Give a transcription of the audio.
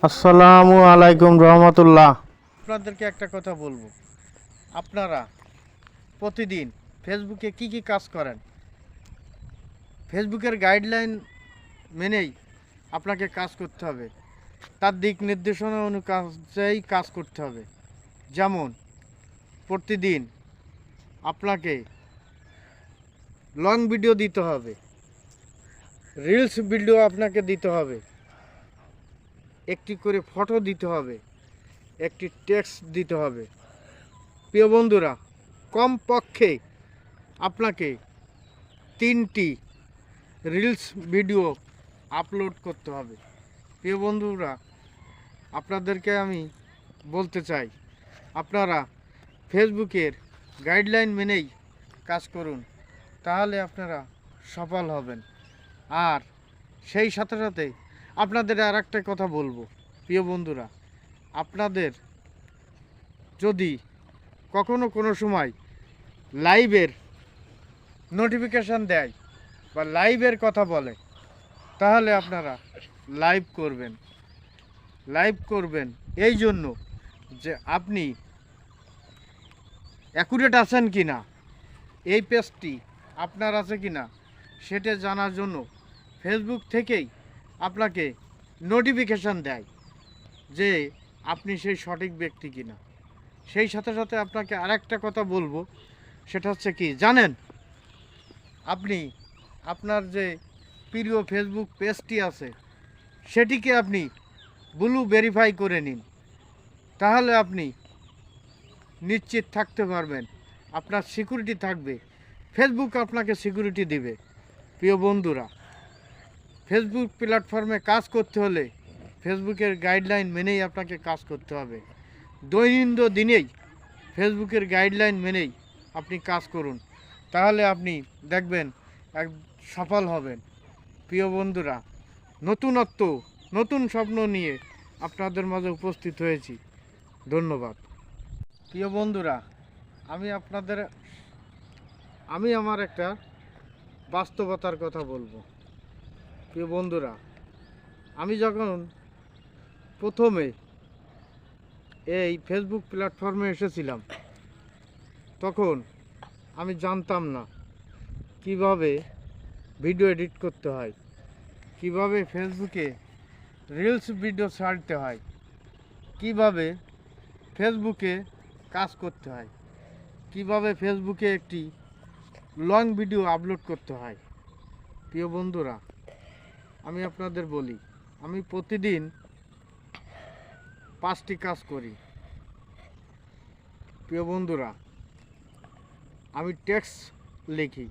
আসসালামু আলাইকুম রহমতুল্লাহ। আপনাদেরকে একটা কথা বলবো, আপনারা প্রতিদিন ফেসবুকে কি কি কাজ করেন, ফেসবুকের গাইডলাইন মেনেই আপনাকে কাজ করতে হবে, তার দিক নির্দেশনা অনুযায়ী কাজ করতে হবে। যেমন প্রতিদিন আপনাকে লং ভিডিও দিতে হবে, রিলস ভিডিও আপনাকে দিতে হবে, একটি করে ফটো দিতে হবে, একটি টেক্সট দিতে হবে। প্রিয় বন্ধুরা, কমপক্ষে আপনাকে 3টি রিলস ভিডিও আপলোড করতে হবে। প্রিয় বন্ধুরা, আপনাদেরকে আমি বলতে চাই, আপনারা ফেসবুকের গাইডলাইন মেনেই কাজ করুন, তাহলে আপনারা সফল হবেন। আর সেই সাথে সাথে আপনাদের আর একটা কথা বলবো, প্রিয় বন্ধুরা, আপনাদের যদি কখনো কোনো সময় লাইভের নোটিফিকেশান দেয় বা লাইভের কথা বলে, তাহলে আপনারা লাইভ করবেন এই জন্য যে আপনি অ্যাকুরেট আছেন কি না, এই পেজটি আপনার আছে কি না সেটা জানার জন্য ফেসবুক থেকেই আপনাকে নোটিফিকেশান দেয় যে আপনি সেই সঠিক ব্যক্তি কিনা। সেই সাথে সাথে আপনাকে আরেকটা কথা বলবো, সেটা হচ্ছে কি জানেন, আপনি আপনার যে প্রিয় ফেসবুক পেজটি আছে সেটিকে আপনি ব্লু ভেরিফাই করে নিন, তাহলে আপনি নিশ্চিত থাকতে পারবেন আপনার সিকিউরিটি থাকবে, ফেসবুক আপনাকে সিকিউরিটি দিবে। প্রিয় বন্ধুরা, ফেসবুক প্ল্যাটফর্মে কাজ করতে হলে ফেসবুকের গাইডলাইন মেনেই আপনাকে কাজ করতে হবে। দৈনন্দিন দিনেই ফেসবুকের গাইডলাইন মেনেই আপনি কাজ করুন, তাহলে আপনি দেখবেন এক সফল হবেন। প্রিয় বন্ধুরা, নতুন স্বপ্ন নিয়ে আপনাদের মাঝে উপস্থিত হয়েছি। ধন্যবাদ। প্রিয় বন্ধুরা, আমি আমার একটা বাস্তবতার কথা বলবো। প্রিয় বন্ধুরা, আমি যখন প্রথমে এই ফেসবুক প্ল্যাটফর্মে এসেছিলাম, তখন আমি জানতাম না কিভাবে ভিডিও এডিট করতে হয়, কিভাবে ফেসবুকে রিলস ভিডিও ছাড়তে হয়, কিভাবে ফেসবুকে কাজ করতে হয়, কিভাবে ফেসবুকে একটি লং ভিডিও আপলোড করতে হয়। প্রিয় বন্ধুরা, আমি আপনাদের বলি, আমি প্রতিদিন 5টি কাজ করি। প্রিয় বন্ধুরা, আমি টেক্সট লিখি।